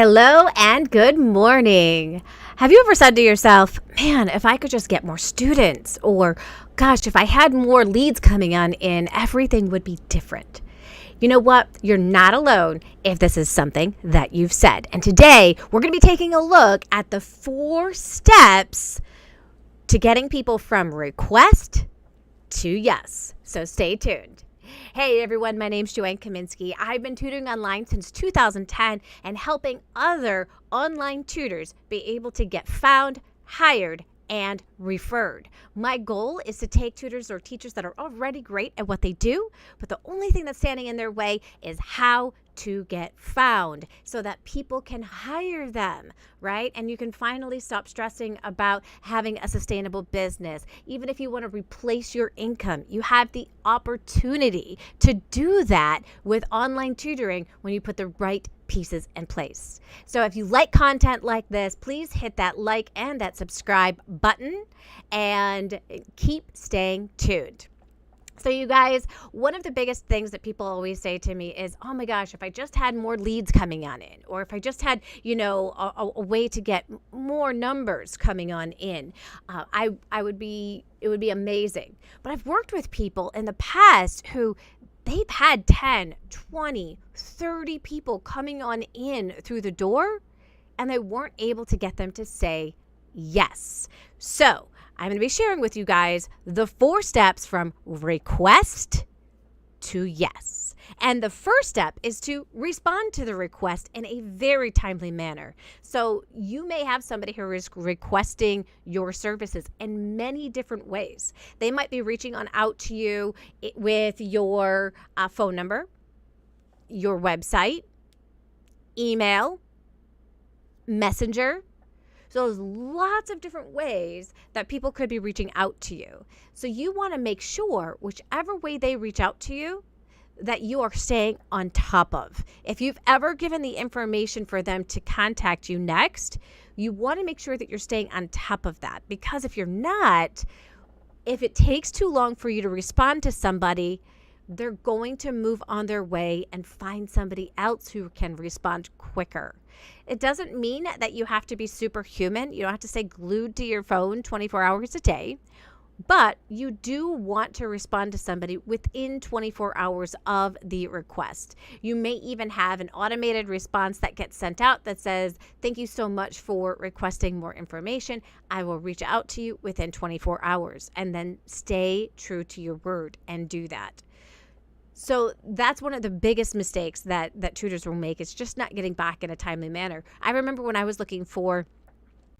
Hello and good morning. Have you ever said to yourself, man, if I could just get more students, or gosh, if I had more leads coming on in, everything would be different. You know what? You're not alone if this is something that you've said. And today we're going to be taking a look at the 4 steps to getting people from request to yes. So stay tuned. Hey everyone, my name's Joanne Kaminski. I've been tutoring online since 2010 and helping other online tutors be able to get found, hired, and referred. My goal is to take tutors or teachers that are already great at what they do, but the only thing that's standing in their way is how to get found so that people can hire them, right? And you can finally stop stressing about having a sustainable business. Even if you want to replace your income, you have the opportunity to do that with online tutoring when you put the right pieces in place. So if you like content like this, please hit that like and that subscribe button and keep staying tuned. So you guys, one of the biggest things that people always say to me is, oh my gosh, if I just had more leads coming on in, or if I just had, a way to get more numbers coming on in, it would be amazing. But I've worked with people in the past who they've had 10, 20, 30 people coming on in through the door, and they weren't able to get them to say yes. So I'm going to be sharing with you guys the 4 steps from request to yes. And the first step is to respond to the request in a very timely manner. So you may have somebody who is requesting your services in many different ways. They might be reaching on out to you with your phone number, your website, email, messenger. So there's lots of different ways that people could be reaching out to you. So you want to make sure, whichever way they reach out to you, that you are staying on top of. If you've ever given the information for them to contact you next, you want to make sure that you're staying on top of that. Because if you're not, if it takes too long for you to respond to somebody, they're going to move on their way and find somebody else who can respond quicker. It doesn't mean that you have to be superhuman. You don't have to stay glued to your phone 24 hours a day, but you do want to respond to somebody within 24 hours of the request. You may even have an automated response that gets sent out that says, thank you so much for requesting more information. I will reach out to you within 24 hours, and then stay true to your word and do that. So that's one of the biggest mistakes that tutors will make, is just not getting back in a timely manner. I remember when I was looking for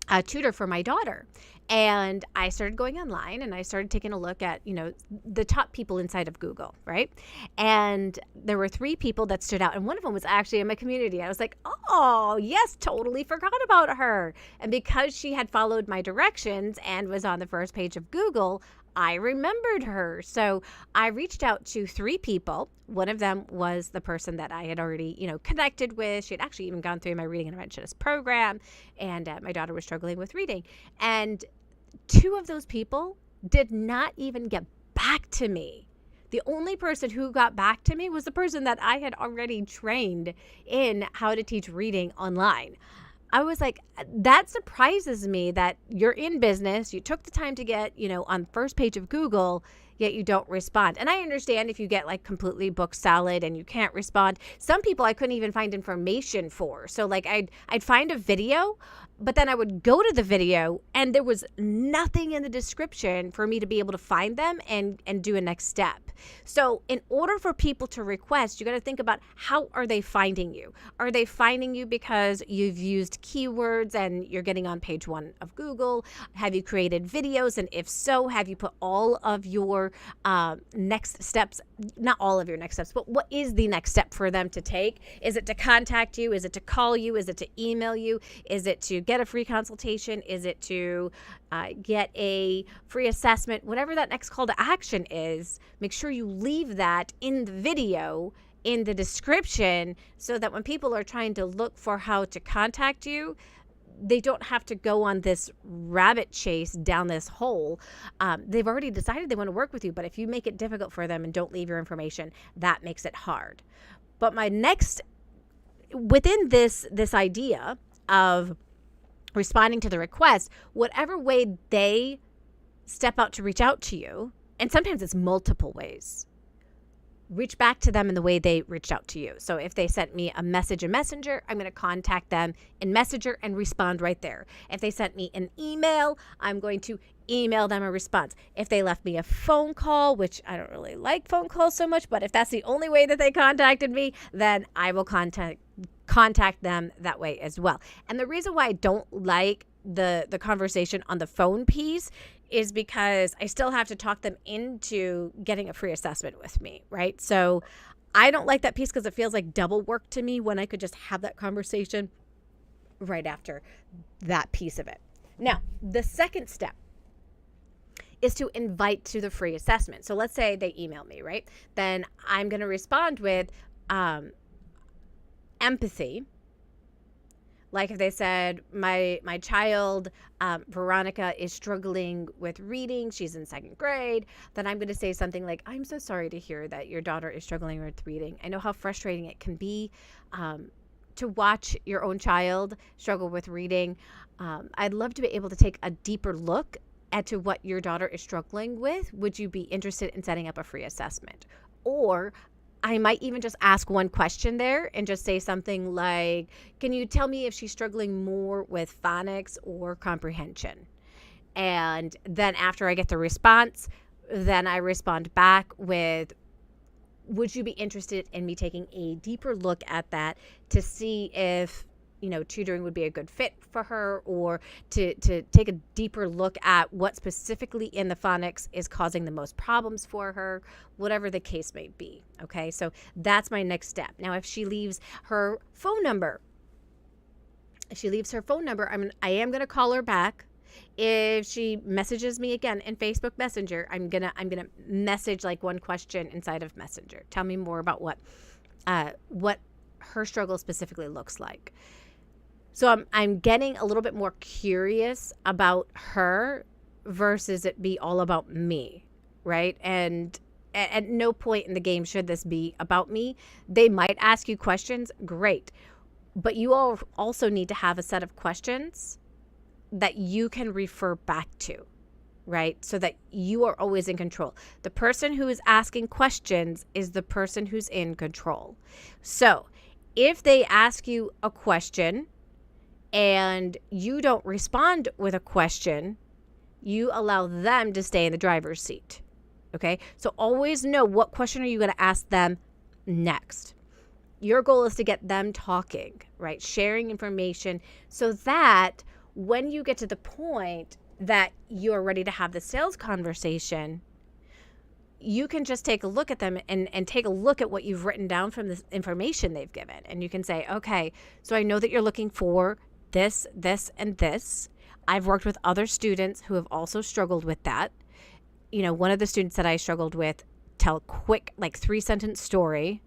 a tutor for my daughter, and I started going online and I started taking a look at, the top people inside of Google, right? And there were 3 people that stood out, and one of them was actually in my community. I was like, oh, yes, totally forgot about her. And because she had followed my directions and was on the first page of Google, I remembered her. So I reached out to 3 people. One of them was the person that I had already, connected with. She had actually even gone through my reading interventionist program, and my daughter was struggling with reading. And 2 of those people did not even get back to me. The only person who got back to me was the person that I had already trained in how to teach reading online. I was like, that surprises me that you're in business. You took the time to get, on the first page of Google, yet you don't respond. And I understand if you get like completely booked solid and you can't respond. Some people I couldn't even find information for. So like I'd find a video, but then I would go to the video and there was nothing in the description for me to be able to find them and do a next step. So in order for people to request, you got to think about, how are they finding you? Are they finding you because you've used keywords and you're getting on page 1 of Google? Have you created videos? And if so, have you put all of your next steps, not all of your next steps, but what is the next step for them to take? Is it to contact you? Is it to call you? Is it to email you? Is it to get a free consultation? Is it to get a free assessment? Whatever that next call to action is, make sure you leave that in the video, in the description, so that when people are trying to look for how to contact you, they don't have to go on this rabbit chase down this hole. They've already decided they want to work with you, but if you make it difficult for them and don't leave your information, that makes it hard. But my next within this idea of responding to the request, whatever way they step out to reach out to you, and sometimes it's multiple ways, reach back to them in the way they reached out to you. So if they sent me a message in Messenger, I'm going to contact them in Messenger and respond right there. If they sent me an email, I'm going to email them a response. If they left me a phone call, which I don't really like phone calls so much, but if that's the only way that they contacted me, then I will contact them that way as well. And the reason why I don't like the conversation on the phone piece is because I still have to talk them into getting a free assessment with me, right? So I don't like that piece because it feels like double work to me when I could just have that conversation right after that piece of it. Now, the second step is to invite to the free assessment. So let's say they email me, right? Then I'm going to respond with empathy. Like if they said, my child, Veronica, is struggling with reading. She's in 2nd grade. Then I'm going to say something like, I'm so sorry to hear that your daughter is struggling with reading. I know how frustrating it can be to watch your own child struggle with reading. I'd love to be able to take a deeper look to what your daughter is struggling with. Would you be interested in setting up a free assessment? Or I might even just ask one question there and just say something like, can you tell me if she's struggling more with phonics or comprehension? And then after I get the response, then I respond back with, would you be interested in me taking a deeper look at that to see if, tutoring would be a good fit for her, or to take a deeper look at what specifically in the phonics is causing the most problems for her, whatever the case may be. Okay, so that's my next step. Now, if she leaves her phone number, I am going to call her back. If she messages me again in Facebook Messenger, I'm gonna message like one question inside of Messenger. Tell me more about what her struggle specifically looks like. So I'm getting a little bit more curious about her versus it be all about me, right? And at no point in the game should this be about me. They might ask you questions, great. But you all also need to have a set of questions that you can refer back to, right? So that you are always in control. The person who is asking questions is the person who's in control. So if they ask you a question and you don't respond with a question, you allow them to stay in the driver's seat. Okay? So always know, what question are you going to ask them next? Your goal is to get them talking, right? Sharing information so that when you get to the point that you're ready to have the sales conversation, you can just take a look at them and take a look at what you've written down from the information they've given. And you can say, okay, so I know that you're looking for this, this, and this. I've worked with other students who have also struggled with that. One of the students that I struggled with, tell a quick, 3-sentence story.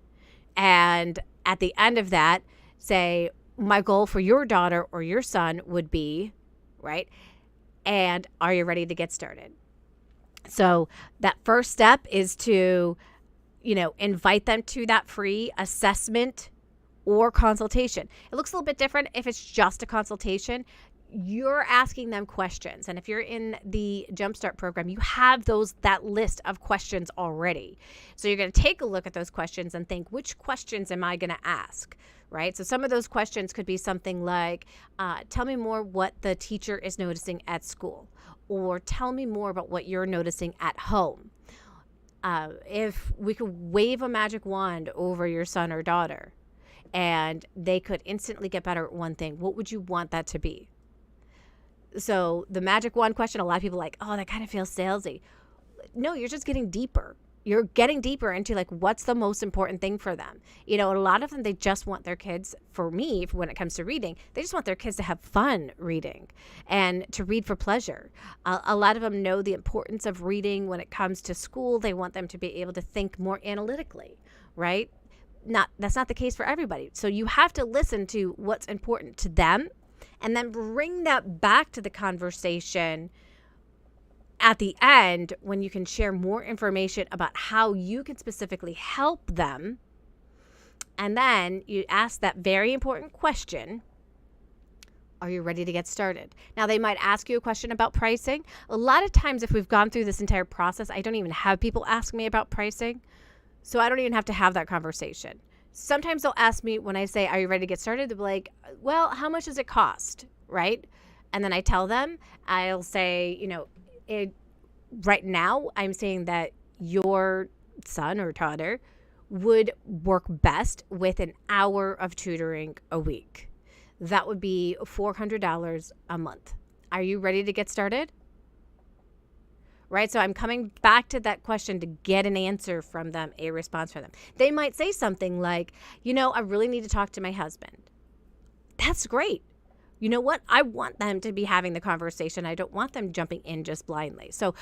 And at the end of that, say, my goal for your daughter or your son would be, right? And are you ready to get started? So that first step is to, invite them to that free assessment or consultation. It looks a little bit different if it's just a consultation. You're asking them questions. And if you're in the Jumpstart program, you have that list of questions already. So you're going to take a look at those questions and think, which questions am I going to ask? Right? So some of those questions could be something like, tell me more what the teacher is noticing at school, or tell me more about what you're noticing at home. If we could wave a magic wand over your son or daughter and they could instantly get better at one thing, what would you want that to be? So the magic wand question, a lot of people are like, oh, that kind of feels salesy. No, you're just getting deeper. You're getting deeper into what's the most important thing for them. A lot of them, they just want their kids, for me, when it comes to reading, they just want their kids to have fun reading and to read for pleasure. A lot of them know the importance of reading when it comes to school. They want them to be able to think more analytically, right? That's not the case for everybody. So you have to listen to what's important to them and then bring that back to the conversation at the end, when you can share more information about how you can specifically help them And then you ask that very important question, are you ready to get started? Now, they might ask you a question about pricing. A lot of times, if we've gone through this entire process, I don't even have people ask me about pricing. So I don't even have to have that conversation. Sometimes they'll ask me when I say, are you ready to get started? They'll be like, well, how much does it cost? Right? And then I tell them, I'll say, right now, I'm saying that your son or daughter would work best with an hour of tutoring a week. That would be $400 a month. Are you ready to get started? Right? So I'm coming back to that question to get an answer from them, a response from them. They might say something like, I really need to talk to my husband. That's great. You know what? I want them to be having the conversation. I don't want them jumping in just blindly. So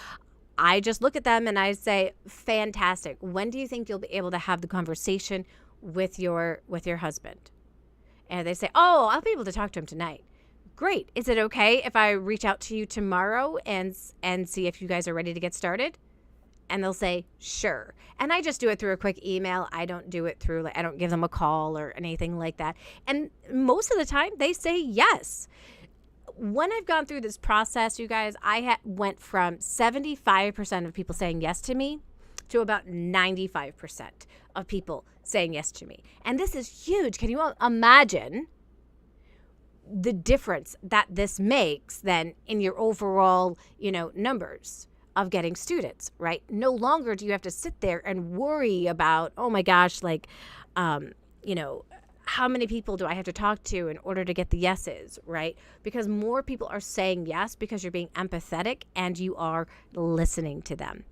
I just look at them and I say, fantastic. When do you think you'll be able to have the conversation with your husband? And they say, oh, I'll be able to talk to him tonight. Great. Is it okay if I reach out to you tomorrow and see if you guys are ready to get started? And they'll say, sure. And I just do it through a quick email. I don't do it through, I don't give them a call or anything like that. And most of the time they say yes. When I've gone through this process, you guys, I went from 75% of people saying yes to me to about 95% of people saying yes to me. And this is huge. Can you imagine the difference that this makes then in your overall, numbers of getting students, right? No longer do you have to sit there and worry about, oh my gosh, how many people do I have to talk to in order to get the yeses, right? Because more people are saying yes because you're being empathetic and you are listening to them.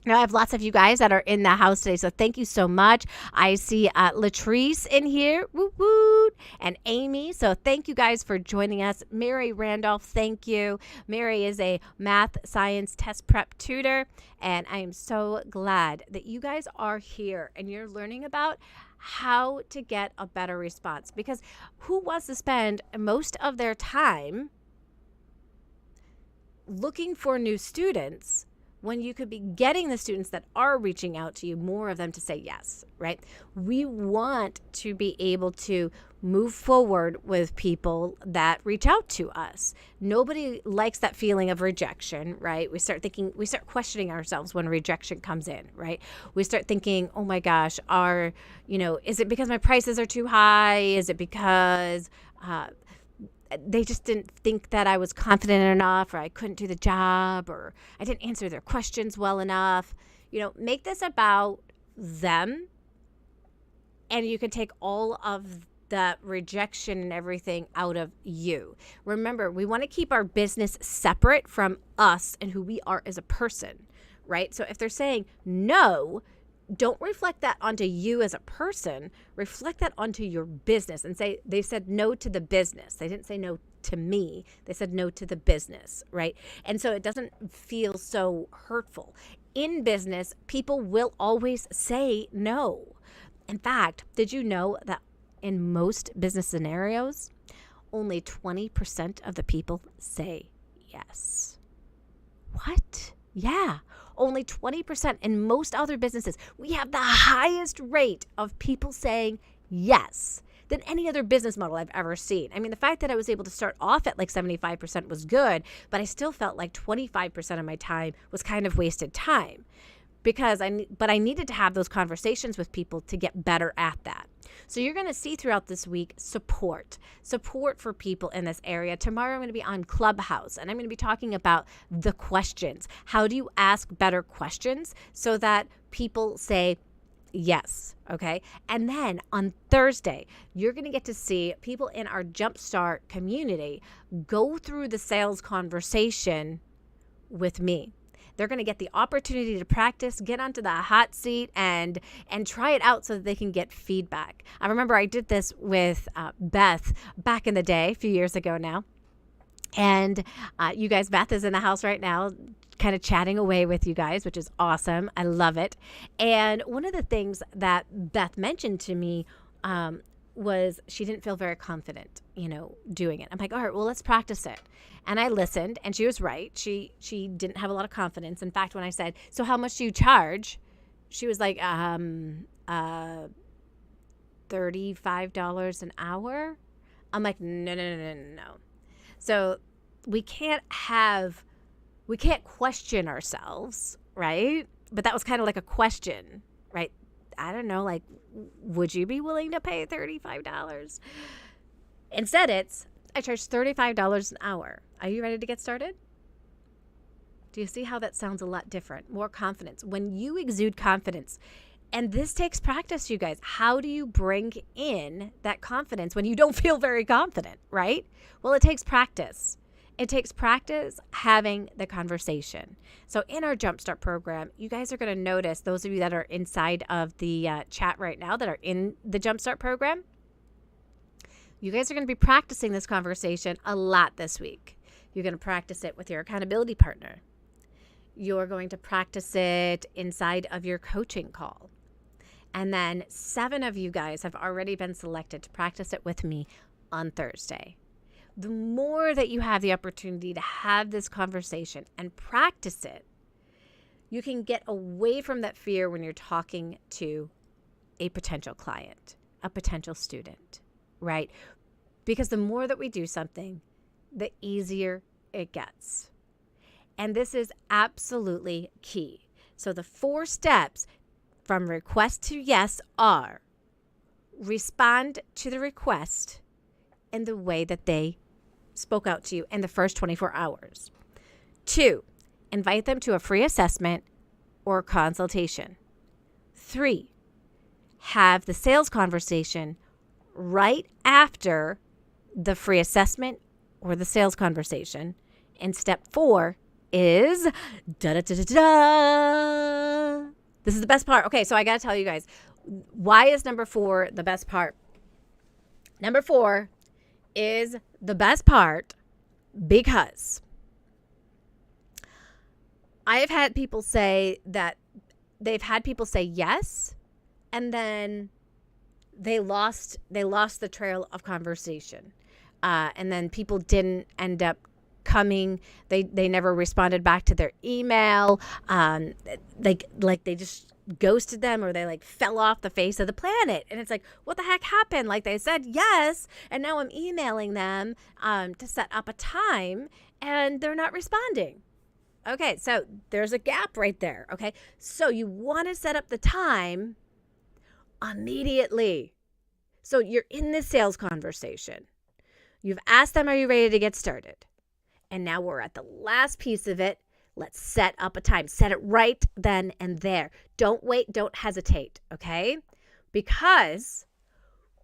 Now, I have lots of you guys that are in the house today, so thank you so much. I see Latrice in here, woo woo, and Amy. So thank you guys for joining us. Mary Randolph, thank you. Mary is a math science test prep tutor, and I am so glad that you guys are here and you're learning about how to get a better response. Because who wants to spend most of their time looking for new students when you could be getting the students that are reaching out to you, more of them to say yes, right? We want to be able to move forward with people that reach out to us. Nobody likes that feeling of rejection, right? We start questioning ourselves when rejection comes in, right? We start thinking, oh my gosh, is it because my prices are too high? Is it because they just didn't think that I was confident enough, or I couldn't do the job, or I didn't answer their questions well enough? Make this about them, and you can take all of the rejection and everything out of you. Remember, we want to keep our business separate from us and who we are as a person, right? So if they're saying no, don't reflect that onto you as a person. Reflect that onto your business and say they said no to the business. They didn't say no to me. They said no to the business, right? And so it doesn't feel so hurtful. In business, people will always say no. In fact, did you know that in most business scenarios, only 20% of the people say yes? What? Yeah. Only 20% in most other businesses. We have the highest rate of people saying yes than any other business model I've ever seen. I mean, the fact that I was able to start off at 75% was good, but I still felt like 25% of my time was kind of wasted time because I needed to have those conversations with people to get better at that. So you're going to see throughout this week support for people in this area. Tomorrow I'm going to be on Clubhouse, and I'm going to be talking about the questions. How do you ask better questions so that people say yes, okay? And then on Thursday, you're going to get to see people in our Jumpstart community go through the sales conversation with me. They're going to get the opportunity to practice, get onto the hot seat, and try it out so that they can get feedback. I remember I did this with Beth back in the day, a few years ago now. And you guys, Beth is in the house right now, kind of chatting away with you guys, which is awesome. I love it. And one of the things that Beth mentioned to me was she didn't feel very confident, doing it. I'm like, all right, well, let's practice it. And I listened, and she was right. She didn't have a lot of confidence. In fact, when I said, so how much do you charge? She was like, $35 an hour? I'm like, no, no, no, no, no, no. So we can't question ourselves, right? But that was kind of like a question, right? I don't know, like, would you be willing to pay $35? Instead, I charge $35 an hour. Are you ready to get started? Do you see how that sounds a lot different? More confidence. When you exude confidence, and this takes practice, you guys. How do you bring in that confidence when you don't feel very confident, right? Well, it takes practice. It takes practice having the conversation. So in our Jumpstart program, you guys are going to notice, those of you that are inside of the chat right now that are in the Jumpstart program, you guys are going to be practicing this conversation a lot this week. You're going to practice it with your accountability partner. You're going to practice it inside of your coaching call. And then 7 of you guys have already been selected to practice it with me on Thursday. The more that you have the opportunity to have this conversation and practice it, you can get away from that fear when you're talking to a potential client, a potential student, right? Because the more that we do something, the easier it gets. And this is absolutely key. So the 4 steps from request to yes are: respond to the request in the way that they spoke out to you in the first 24 hours. 2, invite them to a free assessment or consultation. 3, have the sales conversation right after the free assessment or the sales conversation. And step 4 is da-da-da-da-da. This is the best part. Okay, so I got to tell you guys, why is number 4 the best part? Number 4 is the best part because I have had people say that they've had people say yes, and then they lost the trail of conversation. And then people didn't end up coming. They never responded back to their email. Like they just ghosted them, or they like fell off the face of the planet. And it's like, what the heck happened? Like, they said yes, and now I'm emailing them to set up a time, and they're not responding. Okay, so there's a gap right there. Okay, so you want to set up the time immediately. So you're in this sales conversation. You've asked them, are you ready to get started? And now we're at the last piece of it. Let's set up a time. Set it right then and there. Don't wait. Don't hesitate. Okay? Because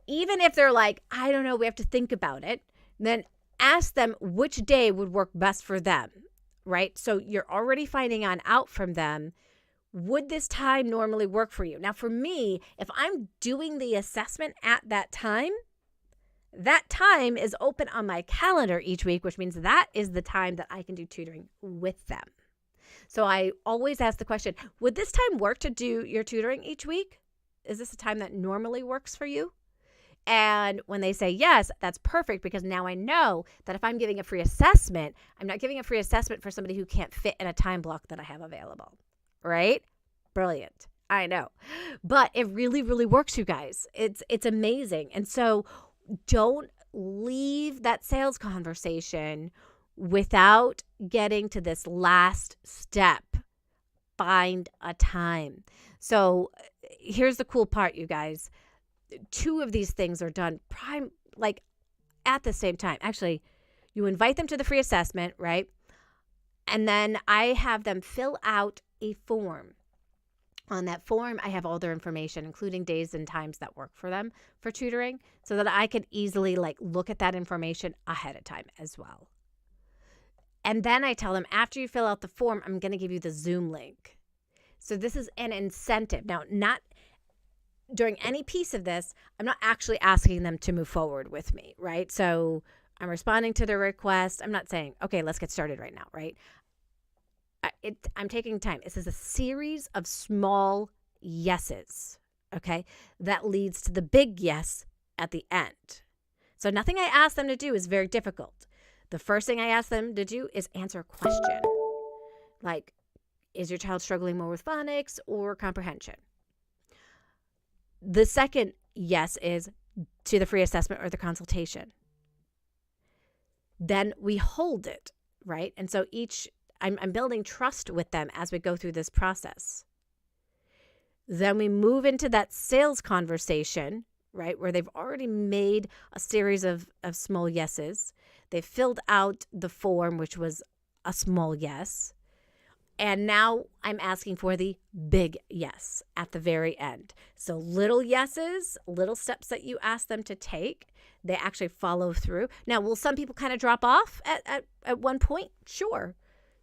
even if they're like, I don't know, we have to think about it, then ask them which day would work best for them, right? So you're already finding out from them, would this time normally work for you? Now, for me, if I'm doing the assessment at that time is open on my calendar each week, which means that is the time that I can do tutoring with them. So I always ask the question, would this time work to do your tutoring each week? Is this a time that normally works for you? And when they say yes, that's perfect, because now I know that if I'm giving a free assessment, I'm not giving a free assessment for somebody who can't fit in a time block that I have available, right? Brilliant. I know. But it really, really works, you guys. It's amazing. And so don't leave that sales conversation without getting to this last step. Find a time. So here's the cool part, you guys. 2 of these things are done at the same time. Actually, you invite them to the free assessment, right? And then I have them fill out a form. On that form, I have all their information, including days and times that work for them for tutoring, so that I could easily look at that information ahead of time as well. And then I tell them, after you fill out the form, I'm going to give you the Zoom link. So this is an incentive. Now, not during any piece of this, I'm not actually asking them to move forward with me, right? So I'm responding to their request. I'm not saying, okay, let's get started right now, right? I'm taking time. This is a series of small yeses, okay, that leads to the big yes at the end. So nothing I ask them to do is very difficult. The first thing I ask them to do is answer a question. Like, is your child struggling more with phonics or comprehension? The second yes is to the free assessment or the consultation. Then we hold it, right? And so I'm building trust with them as we go through this process. Then we move into that sales conversation, right, where they've already made a series of small yeses. They filled out the form, which was a small yes. And now I'm asking for the big yes at the very end. So little yeses, little steps that you ask them to take, they actually follow through. Now, will some people kind of drop off at one point? Sure.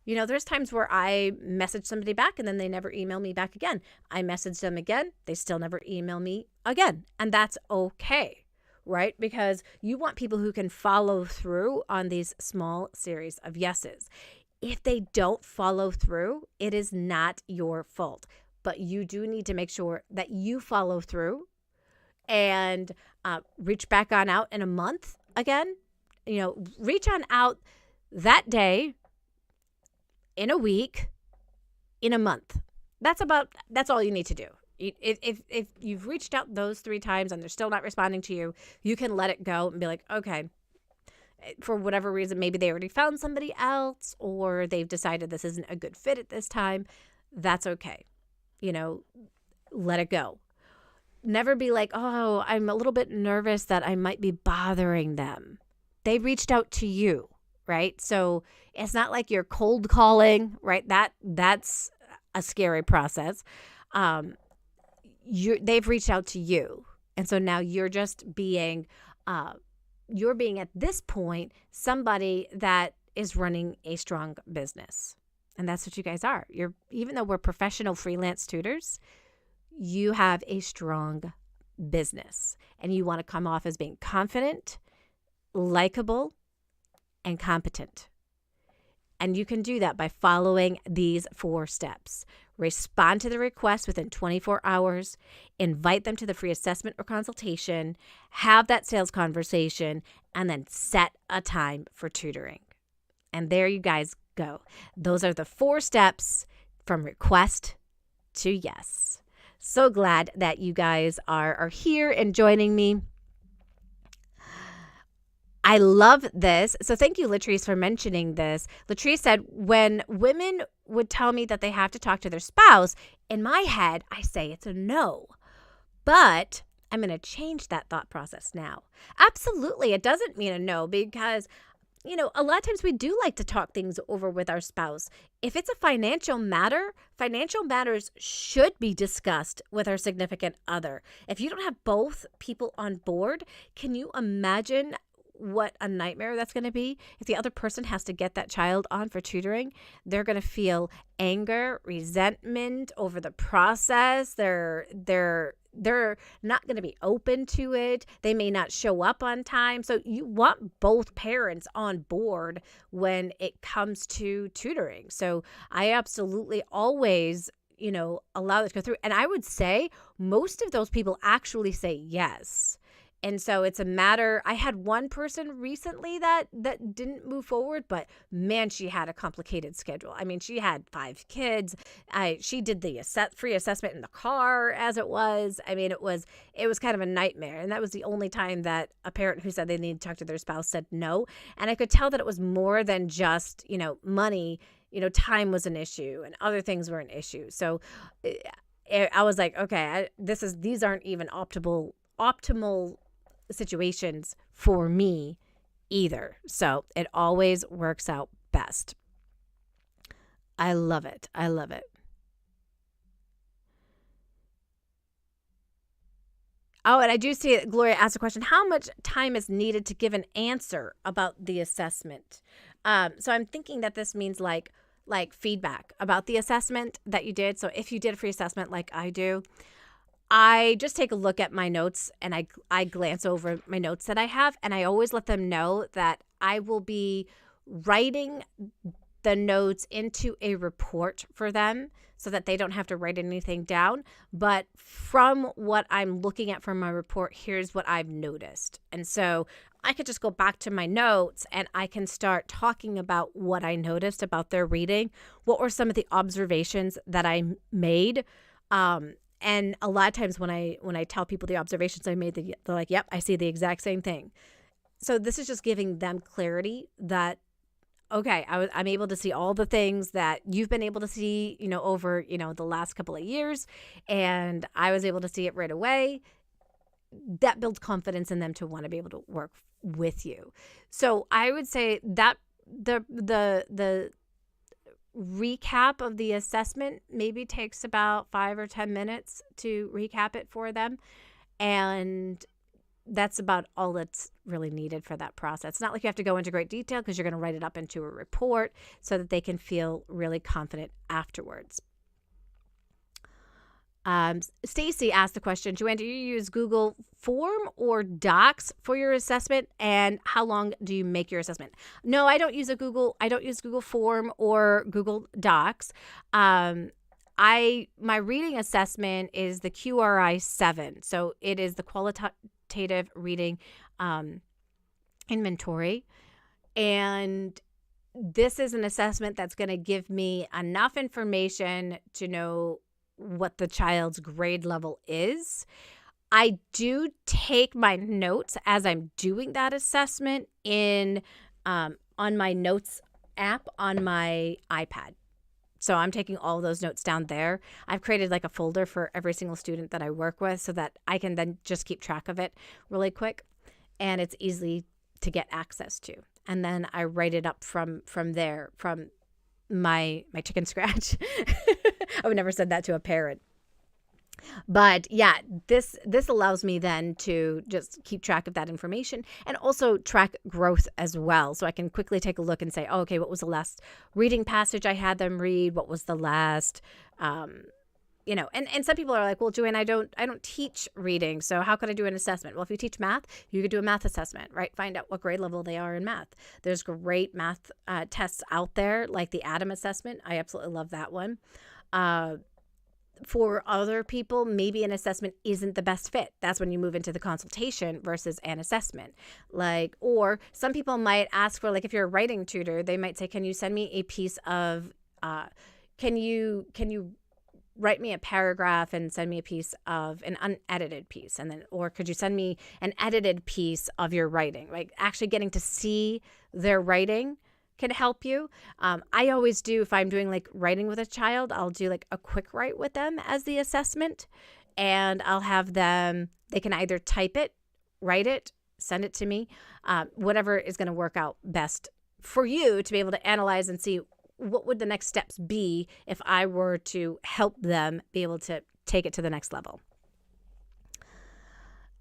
You know, there's times where I message somebody back and then they never email me back again. I message them again. They still never email me again. And that's okay, right? Because you want people who can follow through on these small series of yeses. If they don't follow through, it is not your fault. But you do need to make sure that you follow through and reach back on out in a month again. You know, reach on out that day, in a week, in a month. That's all you need to do. If you've reached out those 3 times and they're still not responding to you, you can let it go and be like, okay, for whatever reason, maybe they already found somebody else or they've decided this isn't a good fit at this time. That's okay. You know, let it go. Never be like, oh, I'm a little bit nervous that I might be bothering them. They reached out to you. Right? So it's not like you're cold calling, right? That's a scary process. They've reached out to you. And so now you're just being, at this point, somebody that is running a strong business. And that's what you guys are. Even though we're professional freelance tutors, you have a strong business and you want to come off as being confident, likable, and competent. And you can do that by following these 4 steps. Respond to the request within 24 hours, invite them to the free assessment or consultation, have that sales conversation, and then set a time for tutoring. And there you guys go. Those are the 4 steps from request to yes. So glad that you guys are here and joining me. I love this. So thank you, Latrice, for mentioning this. Latrice said, when women would tell me that they have to talk to their spouse, in my head, I say it's a no. But I'm going to change that thought process now. Absolutely. It doesn't mean a no because, you know, a lot of times we do like to talk things over with our spouse. If it's a financial matter, financial matters should be discussed with our significant other. If you don't have both people on board, can you imagine what a nightmare that's going to be? If the other person has to get that child on for tutoring, they're going to feel anger, resentment over the process. They're not going to be open to it. They may not show up on time. So you want both parents on board when it comes to tutoring. So I absolutely always, you know, allow this to go through. And I would say most of those people actually say yes. And so it's a matter, I had one person recently that didn't move forward, but man, she had a complicated schedule. I mean, she had 5 kids. She did the free assessment in the car as it was. I mean, it was kind of a nightmare. And that was the only time that a parent who said they needed to talk to their spouse said no. And I could tell that it was more than just, you know, money. You know, time was an issue and other things were an issue. So I was like, okay, these aren't even optimal situations for me either. So it always works out best. I love it. I love it. Oh, and I do see Gloria asked a question. How much time is needed to give an answer about the assessment? So I'm thinking that this means like feedback about the assessment that you did. So if you did a free assessment like I do, I just take a look at my notes and I glance over my notes that I have, and I always let them know that I will be writing the notes into a report for them so that they don't have to write anything down. But from what I'm looking at from my report, here's what I've noticed. And so I could just go back to my notes and I can start talking about what I noticed about their reading. What were some of the observations that I made? And a lot of times when I tell people the observations I made, they're like, yep, I see the exact same thing. So this is just giving them clarity that, okay, I'm able to see all the things that you've been able to see, over, the last couple of years, and I was able to see it right away. That builds confidence in them to want to be able to work with you. So I would say that the recap of the assessment maybe takes about 5 or 10 minutes to recap it for them. And that's about all that's really needed for that process. It's not like you have to go into great detail because you're going to write it up into a report so that they can feel really confident afterwards. Stacy asked the question, Joanne, do you use Google Form or Docs for your assessment? And how long do you make your assessment? No, I don't use Google Form or Google Docs. My reading assessment is the QRI 7. So it is the qualitative reading inventory. And this is an assessment that's going to give me enough information to know what the child's grade level is. I do take my notes as I'm doing that assessment on my notes app on my iPad. So I'm taking all those notes down there. I've created like a folder for every single student that I work with so that I can then just keep track of it really quick, and it's easy to get access to. And then I write it up from there, from my chicken scratch. I would never said that to a parent. But yeah, this allows me then to just keep track of that information and also track growth as well. So I can quickly take a look and say, oh, okay, what was the last reading passage I had them read? What was the last, and some people are like, well, Joanne, I don't teach reading. So how could I do an assessment? Well, if you teach math, you could do a math assessment, right? Find out what grade level they are in math. There's great math tests out there, like the Adam assessment. I absolutely love that one. For other people, maybe an assessment isn't the best fit. That's when you move into the consultation versus an assessment. Or some people might ask for, if you're a writing tutor, they might say, can you send me a piece of, can you write me a paragraph and send me a piece of an unedited piece, or could you send me an edited piece of your writing? Actually getting to see their writing can help you. I always do, if I'm doing writing with a child, I'll do a quick write with them as the assessment, and I'll have them, they can either type it, write it, send it to me, whatever is going to work out best for you to be able to analyze and see what would the next steps be if I were to help them be able to take it to the next level.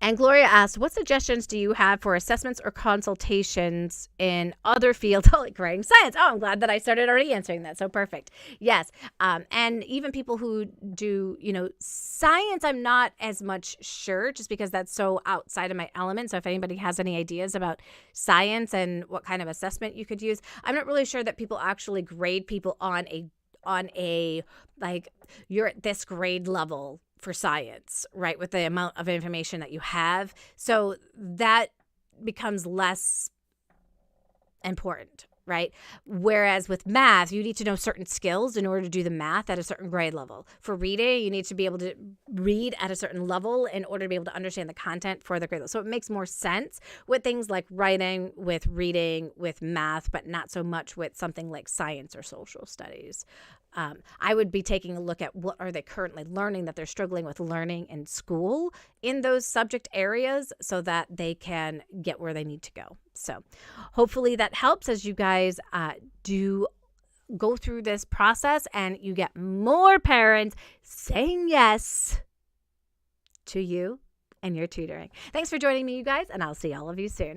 And Gloria asks, what suggestions do you have for assessments or consultations in other fields like writing science? Oh, I'm glad that I started already answering that. So perfect. Yes. And even people who do, science, I'm not as much sure just because that's so outside of my element. So if anybody has any ideas about science and what kind of assessment you could use, I'm not really sure that people actually grade people on a you're at this grade level for science, right? With the amount of information that you have. So that becomes less important, right? Whereas with math, you need to know certain skills in order to do the math at a certain grade level. For reading, you need to be able to read at a certain level in order to be able to understand the content for the grade level. So it makes more sense with things like writing, with reading, with math, but not so much with something like science or social studies. I would be taking a look at what are they currently learning that they're struggling with learning in school in those subject areas so that they can get where they need to go. So hopefully that helps as you guys do go through this process and you get more parents saying yes to you and your tutoring. Thanks for joining me, you guys, and I'll see all of you soon.